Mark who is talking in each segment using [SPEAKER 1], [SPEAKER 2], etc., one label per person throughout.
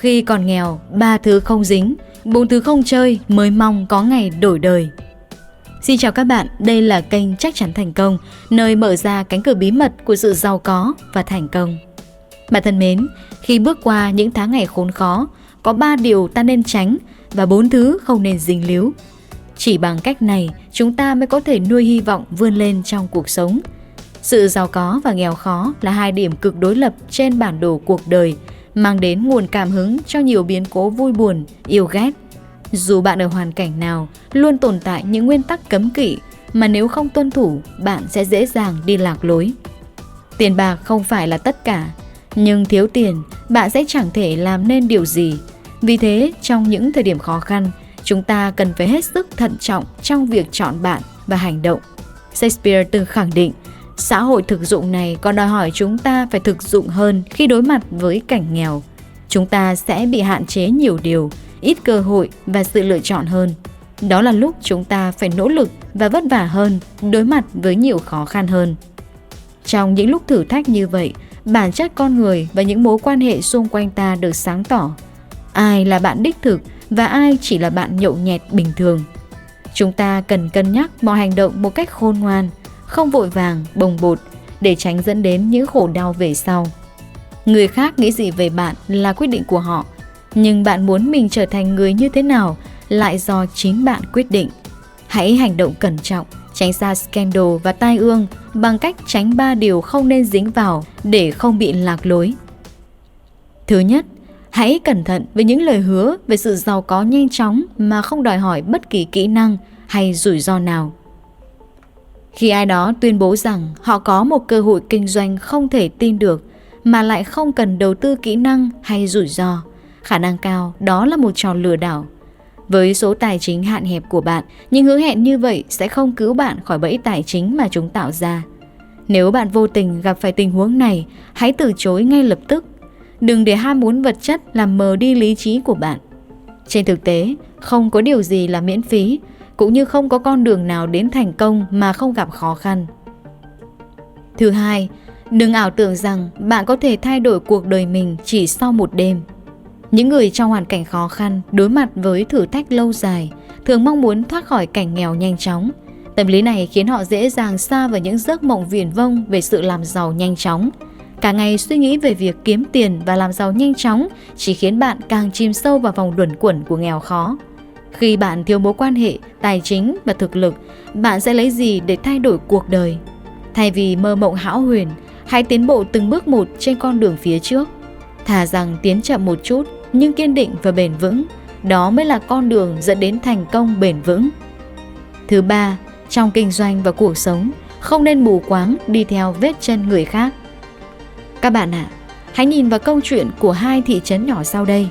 [SPEAKER 1] Khi còn nghèo, 3 thứ không dính, 4 thứ không chơi mới mong có ngày đổi đời. Xin chào các bạn, đây là kênh Chắc Chắn Thành Công, nơi mở ra cánh cửa bí mật của sự giàu có và thành công. Bạn thân mến, khi bước qua những tháng ngày khốn khó, có 3 điều ta nên tránh và 4 thứ không nên dính líu. Chỉ bằng cách này, chúng ta mới có thể nuôi hy vọng vươn lên trong cuộc sống. Sự giàu có và nghèo khó là hai điểm cực đối lập trên bản đồ cuộc đời, mang đến nguồn cảm hứng cho nhiều biến cố vui buồn, yêu ghét. Dù bạn ở hoàn cảnh nào, luôn tồn tại những nguyên tắc cấm kỵ mà nếu không tuân thủ, bạn sẽ dễ dàng đi lạc lối. Tiền bạc không phải là tất cả, nhưng thiếu tiền, bạn sẽ chẳng thể làm nên điều gì. Vì thế, trong những thời điểm khó khăn, chúng ta cần phải hết sức thận trọng trong việc chọn bạn và hành động. Shakespeare từng khẳng định, xã hội thực dụng này còn đòi hỏi chúng ta phải thực dụng hơn khi đối mặt với cảnh nghèo. Chúng ta sẽ bị hạn chế nhiều điều, ít cơ hội và sự lựa chọn hơn. Đó là lúc chúng ta phải nỗ lực và vất vả hơn, đối mặt với nhiều khó khăn hơn. Trong những lúc thử thách như vậy, bản chất con người và những mối quan hệ xung quanh ta được sáng tỏ. Ai là bạn đích thực và ai chỉ là bạn nhậu nhẹt bình thường. Chúng ta cần cân nhắc mọi hành động một cách khôn ngoan, không vội vàng, bồng bột để tránh dẫn đến những khổ đau về sau. Người khác nghĩ gì về bạn là quyết định của họ, nhưng bạn muốn mình trở thành người như thế nào lại do chính bạn quyết định. Hãy hành động cẩn trọng, tránh xa scandal và tai ương bằng cách tránh 3 điều không nên dính vào để không bị lạc lối. Thứ nhất, hãy cẩn thận với những lời hứa về sự giàu có nhanh chóng mà không đòi hỏi bất kỳ kỹ năng hay rủi ro nào. Khi ai đó tuyên bố rằng họ có một cơ hội kinh doanh không thể tin được mà lại không cần đầu tư kỹ năng hay rủi ro, khả năng cao đó là một trò lừa đảo. Với số tài chính hạn hẹp của bạn, những hứa hẹn như vậy sẽ không cứu bạn khỏi bẫy tài chính mà chúng tạo ra. Nếu bạn vô tình gặp phải tình huống này, hãy từ chối ngay lập tức. Đừng để ham muốn vật chất làm mờ đi lý trí của bạn. Trên thực tế, không có điều gì là miễn phí, cũng như không có con đường nào đến thành công mà không gặp khó khăn. Thứ hai, đừng ảo tưởng rằng bạn có thể thay đổi cuộc đời mình chỉ sau một đêm. Những người trong hoàn cảnh khó khăn, đối mặt với thử thách lâu dài, thường mong muốn thoát khỏi cảnh nghèo nhanh chóng. Tâm lý này khiến họ dễ dàng sa vào những giấc mộng viển vông về sự làm giàu nhanh chóng. Cả ngày suy nghĩ về việc kiếm tiền và làm giàu nhanh chóng chỉ khiến bạn càng chìm sâu vào vòng luẩn quẩn của nghèo khó. Khi bạn thiếu mối quan hệ, tài chính và thực lực, bạn sẽ lấy gì để thay đổi cuộc đời? Thay vì mơ mộng hão huyền, hãy tiến bộ từng bước một trên con đường phía trước. Thà rằng tiến chậm một chút nhưng kiên định và bền vững, đó mới là con đường dẫn đến thành công bền vững. Thứ ba, trong kinh doanh và cuộc sống, không nên mù quáng đi theo vết chân người khác. Các bạn ạ, hãy nhìn vào câu chuyện của hai thị trấn nhỏ sau đây.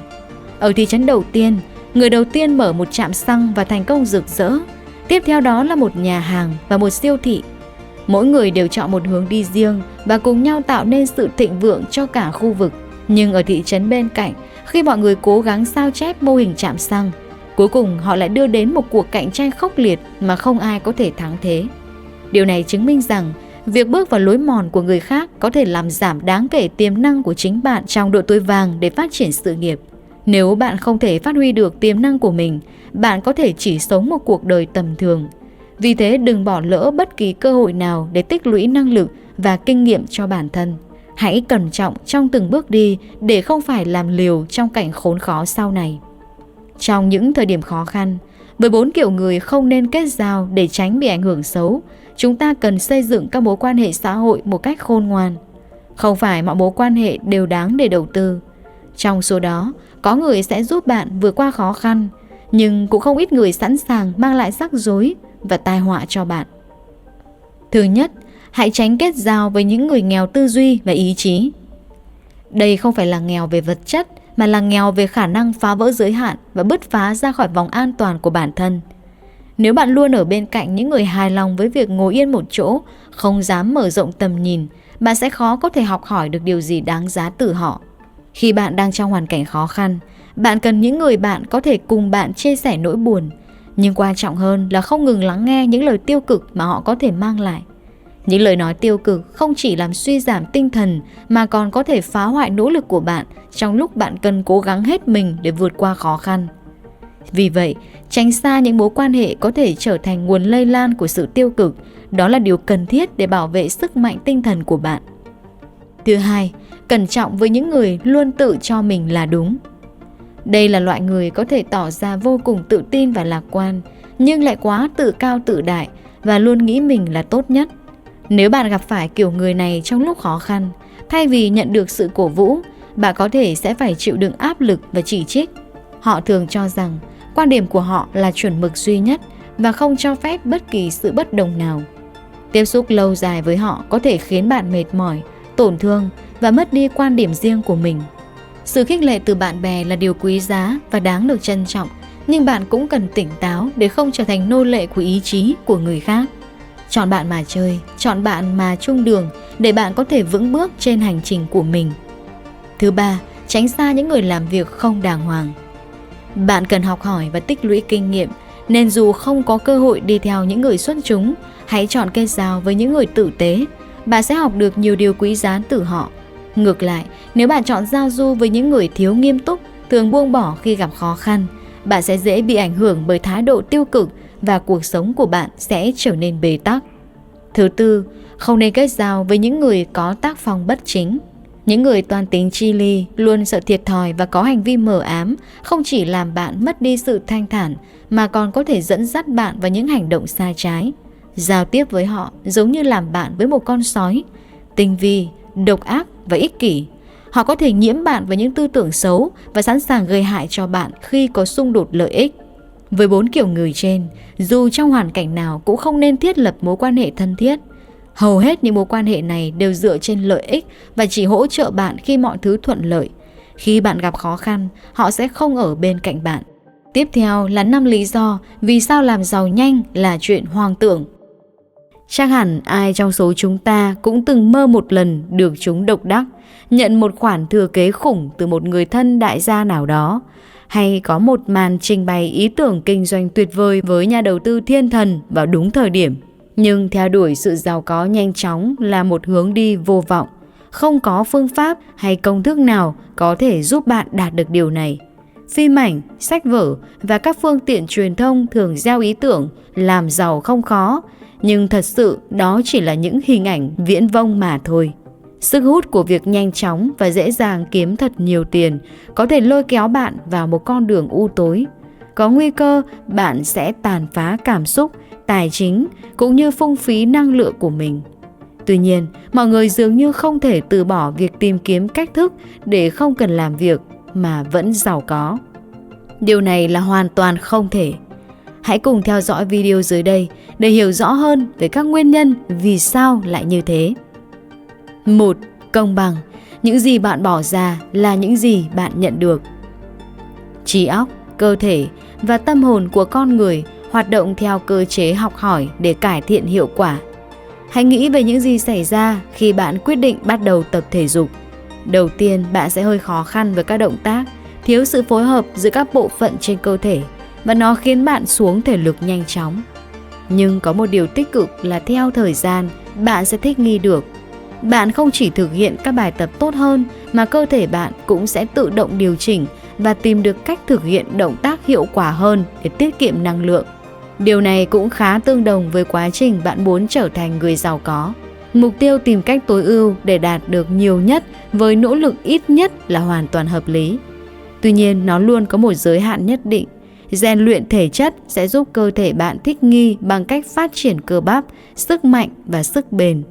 [SPEAKER 1] Ở thị trấn đầu tiên, người đầu tiên mở một trạm xăng và thành công rực rỡ. Tiếp theo đó là một nhà hàng và một siêu thị. Mỗi người đều chọn một hướng đi riêng và cùng nhau tạo nên sự thịnh vượng cho cả khu vực. Nhưng ở thị trấn bên cạnh, khi mọi người cố gắng sao chép mô hình trạm xăng, cuối cùng họ lại đưa đến một cuộc cạnh tranh khốc liệt mà không ai có thể thắng thế. Điều này chứng minh rằng việc bước vào lối mòn của người khác có thể làm giảm đáng kể tiềm năng của chính bạn trong độ tuổi vàng để phát triển sự nghiệp. Nếu bạn không thể phát huy được tiềm năng của mình, bạn có thể chỉ sống một cuộc đời tầm thường. Vì thế đừng bỏ lỡ bất kỳ cơ hội nào để tích lũy năng lực và kinh nghiệm cho bản thân. Hãy cẩn trọng trong từng bước đi để không phải làm liều trong cảnh khốn khó sau này. Trong những thời điểm khó khăn, với 4 kiểu người không nên kết giao để tránh bị ảnh hưởng xấu, chúng ta cần xây dựng các mối quan hệ xã hội một cách khôn ngoan. Không phải mọi mối quan hệ đều đáng để đầu tư. Trong số đó, có người sẽ giúp bạn vượt qua khó khăn, nhưng cũng không ít người sẵn sàng mang lại rắc rối và tai họa cho bạn. Thứ nhất, hãy tránh kết giao với những người nghèo tư duy và ý chí. Đây không phải là nghèo về vật chất, mà là nghèo về khả năng phá vỡ giới hạn và bứt phá ra khỏi vòng an toàn của bản thân. Nếu bạn luôn ở bên cạnh những người hài lòng với việc ngồi yên một chỗ, không dám mở rộng tầm nhìn, bạn sẽ khó có thể học hỏi được điều gì đáng giá từ họ. Khi bạn đang trong hoàn cảnh khó khăn, bạn cần những người bạn có thể cùng bạn chia sẻ nỗi buồn, nhưng quan trọng hơn là không ngừng lắng nghe những lời tiêu cực mà họ có thể mang lại. Những lời nói tiêu cực không chỉ làm suy giảm tinh thần mà còn có thể phá hoại nỗ lực của bạn trong lúc bạn cần cố gắng hết mình để vượt qua khó khăn. Vì vậy, tránh xa những mối quan hệ có thể trở thành nguồn lây lan của sự tiêu cực, đó là điều cần thiết để bảo vệ sức mạnh tinh thần của bạn. Thứ hai, cẩn trọng với những người luôn tự cho mình là đúng. Đây là loại người có thể tỏ ra vô cùng tự tin và lạc quan, nhưng lại quá tự cao tự đại và luôn nghĩ mình là tốt nhất. Nếu bạn gặp phải kiểu người này trong lúc khó khăn, thay vì nhận được sự cổ vũ, bạn có thể sẽ phải chịu đựng áp lực và chỉ trích. Họ thường cho rằng quan điểm của họ là chuẩn mực duy nhất và không cho phép bất kỳ sự bất đồng nào. Tiếp xúc lâu dài với họ có thể khiến bạn mệt mỏi, tổn thương và mất đi quan điểm riêng của mình. Sự khích lệ từ bạn bè là điều quý giá và đáng được trân trọng, nhưng bạn cũng cần tỉnh táo để không trở thành nô lệ của ý chí của người khác. Chọn bạn mà chơi, chọn bạn mà chung đường để bạn có thể vững bước trên hành trình của mình. Thứ ba, tránh xa những người làm việc không đàng hoàng. Bạn cần học hỏi và tích lũy kinh nghiệm, nên dù không có cơ hội đi theo những người xuất chúng, hãy chọn kết giao với những người tử tế. Bạn sẽ học được nhiều điều quý giá từ họ. Ngược lại, nếu bạn chọn giao du với những người thiếu nghiêm túc, thường buông bỏ khi gặp khó khăn, bạn sẽ dễ bị ảnh hưởng bởi thái độ tiêu cực và cuộc sống của bạn sẽ trở nên bế tắc. Thứ tư, không nên kết giao với những người có tác phong bất chính. Những người toan tính chi ly, luôn sợ thiệt thòi và có hành vi mờ ám không chỉ làm bạn mất đi sự thanh thản mà còn có thể dẫn dắt bạn vào những hành động sai trái. Giao tiếp với họ giống như làm bạn với một con sói, tinh vi, độc ác và ích kỷ. Họ có thể nhiễm bạn với những tư tưởng xấu và sẵn sàng gây hại cho bạn khi có xung đột lợi ích. Với 4 kiểu người trên, dù trong hoàn cảnh nào cũng không nên thiết lập mối quan hệ thân thiết. Hầu hết những mối quan hệ này đều dựa trên lợi ích và chỉ hỗ trợ bạn khi mọi thứ thuận lợi. Khi bạn gặp khó khăn, họ sẽ không ở bên cạnh bạn. Tiếp theo là 5 lý do vì sao làm giàu nhanh là chuyện hoang tưởng. Chắc hẳn ai trong số chúng ta cũng từng mơ một lần được chúng độc đắc, nhận một khoản thừa kế khủng từ một người thân đại gia nào đó, hay có một màn trình bày ý tưởng kinh doanh tuyệt vời với nhà đầu tư thiên thần vào đúng thời điểm. Nhưng theo đuổi sự giàu có nhanh chóng là một hướng đi vô vọng. Không có phương pháp hay công thức nào có thể giúp bạn đạt được điều này. Phim ảnh, sách vở và các phương tiện truyền thông thường gieo ý tưởng làm giàu không khó, nhưng thật sự đó chỉ là những hình ảnh viễn vông mà thôi. Sức hút của việc nhanh chóng và dễ dàng kiếm thật nhiều tiền có thể lôi kéo bạn vào một con đường u tối. Có nguy cơ bạn sẽ tàn phá cảm xúc, tài chính cũng như phung phí năng lượng của mình. Tuy nhiên, mọi người dường như không thể từ bỏ việc tìm kiếm cách thức để không cần làm việc mà vẫn giàu có. Điều này là hoàn toàn không thể. Hãy cùng theo dõi video dưới đây để hiểu rõ hơn về các nguyên nhân vì sao lại như thế. 1. Công bằng. Những gì bạn bỏ ra là những gì bạn nhận được. Trí óc, cơ thể và tâm hồn của con người hoạt động theo cơ chế học hỏi để cải thiện hiệu quả. Hãy nghĩ về những gì xảy ra khi bạn quyết định bắt đầu tập thể dục. Đầu tiên, bạn sẽ hơi khó khăn với các động tác, thiếu sự phối hợp giữa các bộ phận trên cơ thể và nó khiến bạn xuống thể lực nhanh chóng. Nhưng có một điều tích cực là theo thời gian, bạn sẽ thích nghi được. Bạn không chỉ thực hiện các bài tập tốt hơn mà cơ thể bạn cũng sẽ tự động điều chỉnh và tìm được cách thực hiện động tác hiệu quả hơn để tiết kiệm năng lượng. Điều này cũng khá tương đồng với quá trình bạn muốn trở thành người giàu có. Mục tiêu tìm cách tối ưu để đạt được nhiều nhất với nỗ lực ít nhất là hoàn toàn hợp lý. Tuy nhiên, nó luôn có một giới hạn nhất định. Rèn luyện thể chất sẽ giúp cơ thể bạn thích nghi bằng cách phát triển cơ bắp, sức mạnh và sức bền.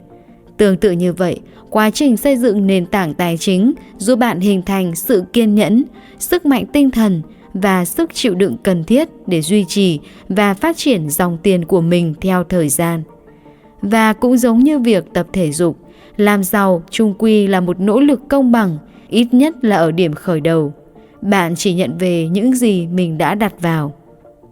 [SPEAKER 1] Tương tự như vậy, quá trình xây dựng nền tảng tài chính giúp bạn hình thành sự kiên nhẫn, sức mạnh tinh thần và sức chịu đựng cần thiết để duy trì và phát triển dòng tiền của mình theo thời gian. Và cũng giống như việc tập thể dục, làm giàu chung quy là một nỗ lực công bằng, ít nhất là ở điểm khởi đầu. Bạn chỉ nhận về những gì mình đã đặt vào.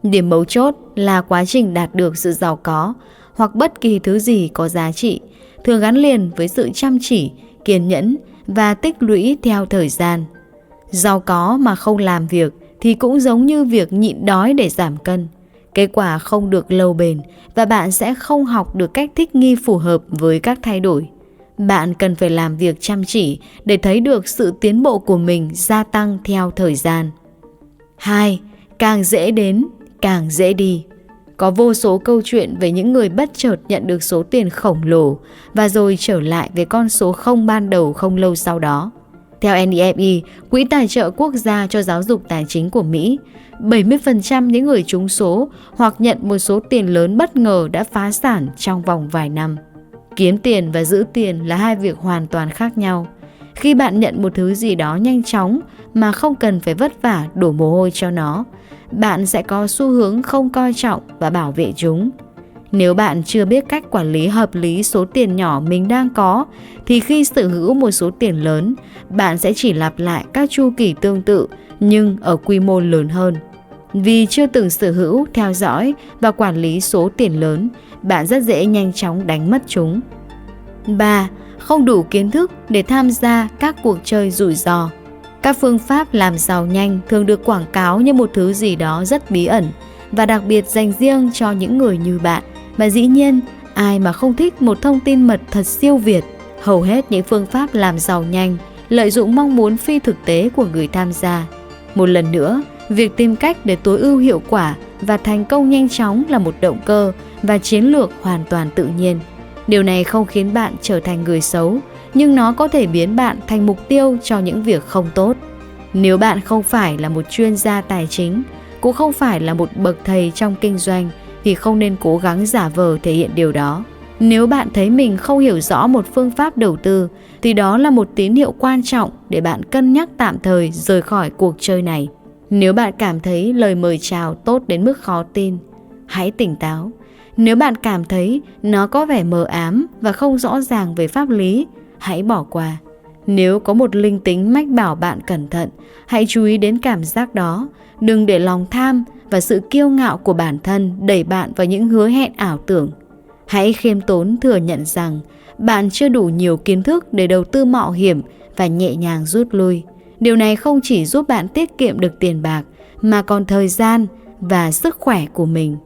[SPEAKER 1] Điểm mấu chốt là quá trình đạt được sự giàu có hoặc bất kỳ thứ gì có giá trị thường gắn liền với sự chăm chỉ, kiên nhẫn và tích lũy theo thời gian. Giàu có mà không làm việc thì cũng giống như việc nhịn đói để giảm cân. Kết quả không được lâu bền và bạn sẽ không học được cách thích nghi phù hợp với các thay đổi. Bạn cần phải làm việc chăm chỉ để thấy được sự tiến bộ của mình gia tăng theo thời gian. 2. Càng dễ đến, càng dễ đi. Có vô số câu chuyện về những người bất chợt nhận được số tiền khổng lồ và rồi trở lại với con số không ban đầu không lâu sau đó. Theo NEFE, Quỹ tài trợ quốc gia cho giáo dục tài chính của Mỹ, 70% những người trúng số hoặc nhận một số tiền lớn bất ngờ đã phá sản trong vòng vài năm. Kiếm tiền và giữ tiền là hai việc hoàn toàn khác nhau. Khi bạn nhận một thứ gì đó nhanh chóng mà không cần phải vất vả đổ mồ hôi cho nó, bạn sẽ có xu hướng không coi trọng và bảo vệ chúng. Nếu bạn chưa biết cách quản lý hợp lý số tiền nhỏ mình đang có, thì khi sở hữu một số tiền lớn, bạn sẽ chỉ lặp lại các chu kỳ tương tự nhưng ở quy mô lớn hơn. Vì chưa từng sở hữu, theo dõi và quản lý số tiền lớn, bạn rất dễ nhanh chóng đánh mất chúng. 3. Không đủ kiến thức để tham gia các cuộc chơi rủi ro. Các phương pháp làm giàu nhanh thường được quảng cáo như một thứ gì đó rất bí ẩn và đặc biệt dành riêng cho những người như bạn. Và dĩ nhiên, ai mà không thích một thông tin mật thật siêu việt. Hầu hết những phương pháp làm giàu nhanh lợi dụng mong muốn phi thực tế của người tham gia. Một lần nữa, việc tìm cách để tối ưu hiệu quả và thành công nhanh chóng là một động cơ và chiến lược hoàn toàn tự nhiên. Điều này không khiến bạn trở thành người xấu, nhưng nó có thể biến bạn thành mục tiêu cho những việc không tốt. Nếu bạn không phải là một chuyên gia tài chính, cũng không phải là một bậc thầy trong kinh doanh, thì không nên cố gắng giả vờ thể hiện điều đó. Nếu bạn thấy mình không hiểu rõ một phương pháp đầu tư, thì đó là một tín hiệu quan trọng để bạn cân nhắc tạm thời rời khỏi cuộc chơi này. Nếu bạn cảm thấy lời mời chào tốt đến mức khó tin, hãy tỉnh táo. Nếu bạn cảm thấy nó có vẻ mờ ám và không rõ ràng về pháp lý, hãy bỏ qua. Nếu có một linh tính mách bảo bạn cẩn thận, hãy chú ý đến cảm giác đó. Đừng để lòng tham và sự kiêu ngạo của bản thân đẩy bạn vào những hứa hẹn ảo tưởng. Hãy khiêm tốn thừa nhận rằng bạn chưa đủ nhiều kiến thức để đầu tư mạo hiểm và nhẹ nhàng rút lui. Điều này không chỉ giúp bạn tiết kiệm được tiền bạc, mà còn thời gian và sức khỏe của mình.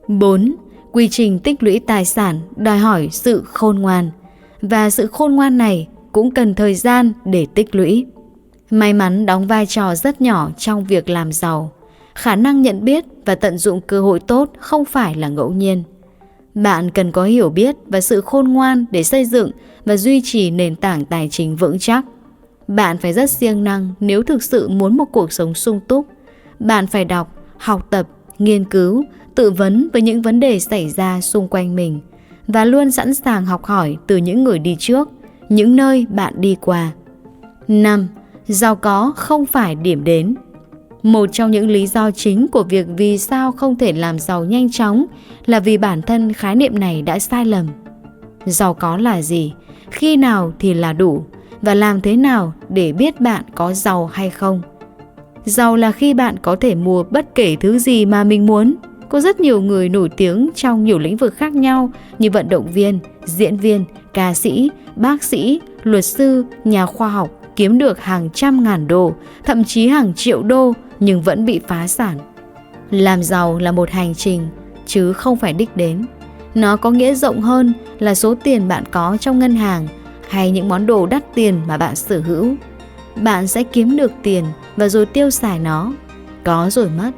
[SPEAKER 1] 4. Quy trình tích lũy tài sản đòi hỏi sự khôn ngoan. Và sự khôn ngoan này cũng cần thời gian để tích lũy. May mắn đóng vai trò rất nhỏ trong việc làm giàu. Khả năng nhận biết và tận dụng cơ hội tốt không phải là ngẫu nhiên. Bạn cần có hiểu biết và sự khôn ngoan để xây dựng và duy trì nền tảng tài chính vững chắc. Bạn phải rất siêng năng nếu thực sự muốn một cuộc sống sung túc. Bạn phải đọc, học tập, nghiên cứu, tự vấn với những vấn đề xảy ra xung quanh mình và luôn sẵn sàng học hỏi từ những người đi trước, những nơi bạn đi qua. 5. Giàu có không phải điểm đến. Một trong những lý do chính của việc vì sao không thể làm giàu nhanh chóng là vì bản thân khái niệm này đã sai lầm. Giàu có là gì? Khi nào thì là đủ? Và làm thế nào để biết bạn có giàu hay không? Giàu là khi bạn có thể mua bất kể thứ gì mà mình muốn. Có rất nhiều người nổi tiếng trong nhiều lĩnh vực khác nhau như vận động viên, diễn viên, ca sĩ, bác sĩ, luật sư, nhà khoa học kiếm được hàng trăm ngàn đô, thậm chí hàng triệu đô nhưng vẫn bị phá sản. Làm giàu là một hành trình chứ không phải đích đến. Nó có nghĩa rộng hơn là số tiền bạn có trong ngân hàng hay những món đồ đắt tiền mà bạn sở hữu. Bạn sẽ kiếm được tiền và rồi tiêu xài nó. Có rồi mất.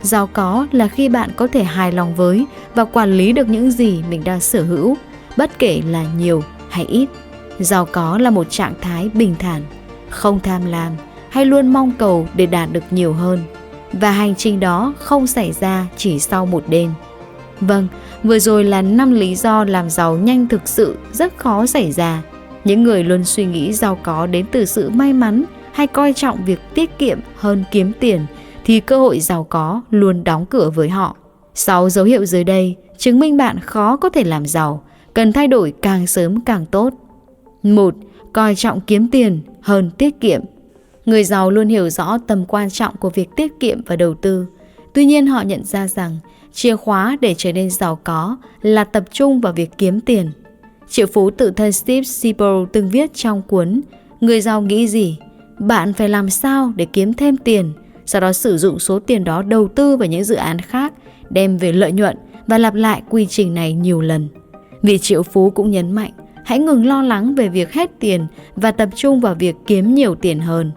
[SPEAKER 1] Giàu có là khi bạn có thể hài lòng với và quản lý được những gì mình đang sở hữu, bất kể là nhiều hay ít. Giàu có là một trạng thái bình thản, không tham lam hay luôn mong cầu để đạt được nhiều hơn. Và hành trình đó không xảy ra chỉ sau một đêm. Vâng, vừa rồi là 5 lý do làm giàu nhanh thực sự rất khó xảy ra. Những người luôn suy nghĩ giàu có đến từ sự may mắn hay coi trọng việc tiết kiệm hơn kiếm tiền thì cơ hội giàu có luôn đóng cửa với họ. 6 dấu hiệu dưới đây chứng minh bạn khó có thể làm giàu, cần thay đổi càng sớm càng tốt. 1. Coi trọng kiếm tiền hơn tiết kiệm. Người giàu luôn hiểu rõ tầm quan trọng của việc tiết kiệm và đầu tư. Tuy nhiên họ nhận ra rằng chìa khóa để trở nên giàu có là tập trung vào việc kiếm tiền. Triệu phú tự thân Steve Siebel từng viết trong cuốn Người giàu nghĩ gì? Bạn phải làm sao để kiếm thêm tiền, sau đó sử dụng số tiền đó đầu tư vào những dự án khác đem về lợi nhuận và lặp lại quy trình này nhiều lần. Vị triệu phú cũng nhấn mạnh, hãy ngừng lo lắng về việc hết tiền và tập trung vào việc kiếm nhiều tiền hơn.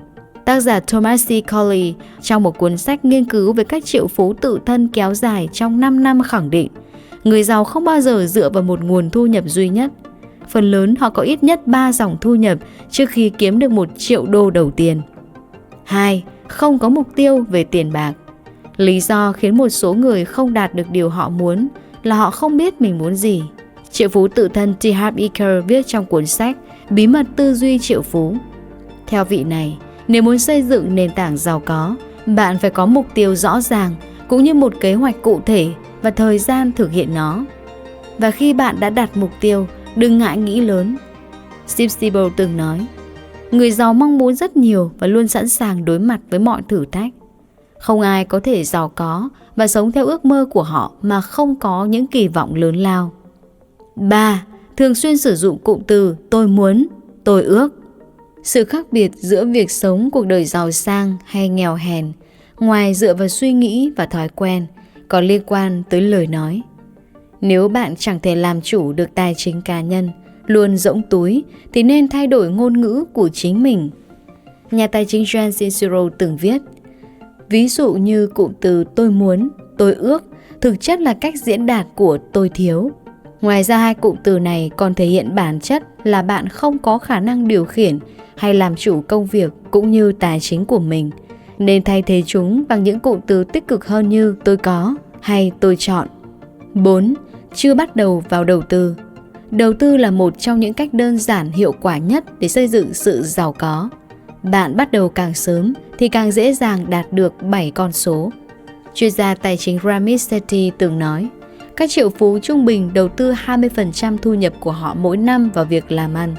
[SPEAKER 1] Tác giả Thomas C. Colley trong một cuốn sách nghiên cứu về các triệu phú tự thân kéo dài trong 5 năm khẳng định, người giàu không bao giờ dựa vào một nguồn thu nhập duy nhất. Phần lớn họ có ít nhất 3 dòng thu nhập trước khi kiếm được 1 triệu đô đầu tiên. 2. Không có mục tiêu về tiền bạc. Lý do khiến một số người không đạt được điều họ muốn là họ không biết mình muốn gì. Triệu phú tự thân T. Harv Eker viết trong cuốn sách Bí mật tư duy triệu phú. Theo vị này, nếu muốn xây dựng nền tảng giàu có, bạn phải có mục tiêu rõ ràng cũng như một kế hoạch cụ thể và thời gian thực hiện nó. Và khi bạn đã đặt mục tiêu, đừng ngại nghĩ lớn. Steve Siebel từng nói, người giàu mong muốn rất nhiều và luôn sẵn sàng đối mặt với mọi thử thách. Không ai có thể giàu có và sống theo ước mơ của họ mà không có những kỳ vọng lớn lao. 3. Thường xuyên sử dụng cụm từ tôi muốn, tôi ước. Sự khác biệt giữa việc sống cuộc đời giàu sang hay nghèo hèn, ngoài dựa vào suy nghĩ và thói quen, còn liên quan tới lời nói. Nếu bạn chẳng thể làm chủ được tài chính cá nhân, luôn rỗng túi, thì nên thay đổi ngôn ngữ của chính mình. Nhà tài chính Jan Sincero từng viết, ví dụ như cụm từ tôi muốn, tôi ước thực chất là cách diễn đạt của tôi thiếu. Ngoài ra hai cụm từ này còn thể hiện bản chất là bạn không có khả năng điều khiển hay làm chủ công việc cũng như tài chính của mình, nên thay thế chúng bằng những cụm từ tích cực hơn như tôi có hay tôi chọn. 4. Chưa bắt đầu vào đầu tư. Đầu tư là một trong những cách đơn giản hiệu quả nhất để xây dựng sự giàu có. Bạn bắt đầu càng sớm thì càng dễ dàng đạt được 7 con số. Chuyên gia tài chính Ramit Sethi từng nói, các triệu phú trung bình đầu tư 20% thu nhập của họ mỗi năm vào việc làm ăn.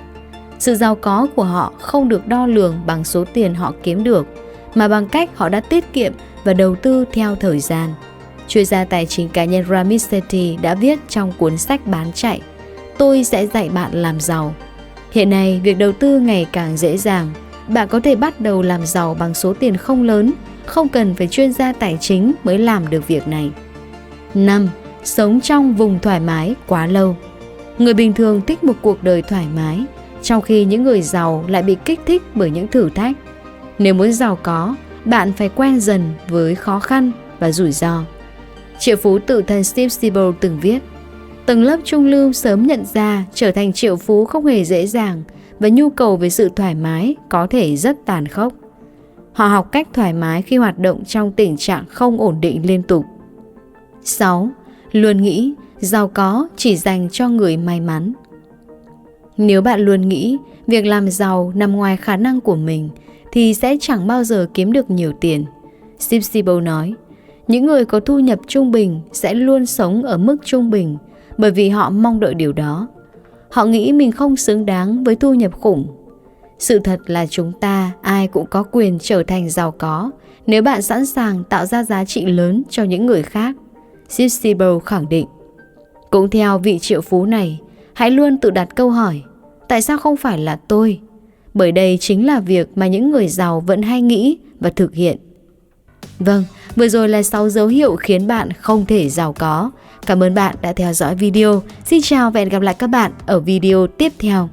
[SPEAKER 1] Sự giàu có của họ không được đo lường bằng số tiền họ kiếm được, mà bằng cách họ đã tiết kiệm và đầu tư theo thời gian. Chuyên gia tài chính cá nhân Ramit Sethi đã viết trong cuốn sách bán chạy, Tôi sẽ dạy bạn làm giàu. Hiện nay, việc đầu tư ngày càng dễ dàng. Bạn có thể bắt đầu làm giàu bằng số tiền không lớn, không cần phải chuyên gia tài chính mới làm được việc này. 5. Sống trong vùng thoải mái quá lâu. Người bình thường thích một cuộc đời thoải mái, trong khi những người giàu lại bị kích thích bởi những thử thách. Nếu muốn giàu có, bạn phải quen dần với khó khăn và rủi ro. Triệu phú tự thân Steve Siebel từng viết, tầng lớp trung lưu sớm nhận ra trở thành triệu phú không hề dễ dàng và nhu cầu về sự thoải mái có thể rất tàn khốc. Họ học cách thoải mái khi hoạt động trong tình trạng không ổn định liên tục. 6. Luôn nghĩ giàu có chỉ dành cho người may mắn. Nếu bạn luôn nghĩ việc làm giàu nằm ngoài khả năng của mình thì sẽ chẳng bao giờ kiếm được nhiều tiền. Steve Siebel nói, những người có thu nhập trung bình sẽ luôn sống ở mức trung bình bởi vì họ mong đợi điều đó. Họ nghĩ mình không xứng đáng với thu nhập khủng. Sự thật là chúng ta ai cũng có quyền trở thành giàu có nếu bạn sẵn sàng tạo ra giá trị lớn cho những người khác, Steve Siebel khẳng định. Cũng theo vị triệu phú này, hãy luôn tự đặt câu hỏi, tại sao không phải là tôi? Bởi đây chính là việc mà những người giàu vẫn hay nghĩ và thực hiện. Vâng, vừa rồi là 6 dấu hiệu khiến bạn không thể giàu có. Cảm ơn bạn đã theo dõi video. Xin chào và hẹn gặp lại các bạn ở video tiếp theo.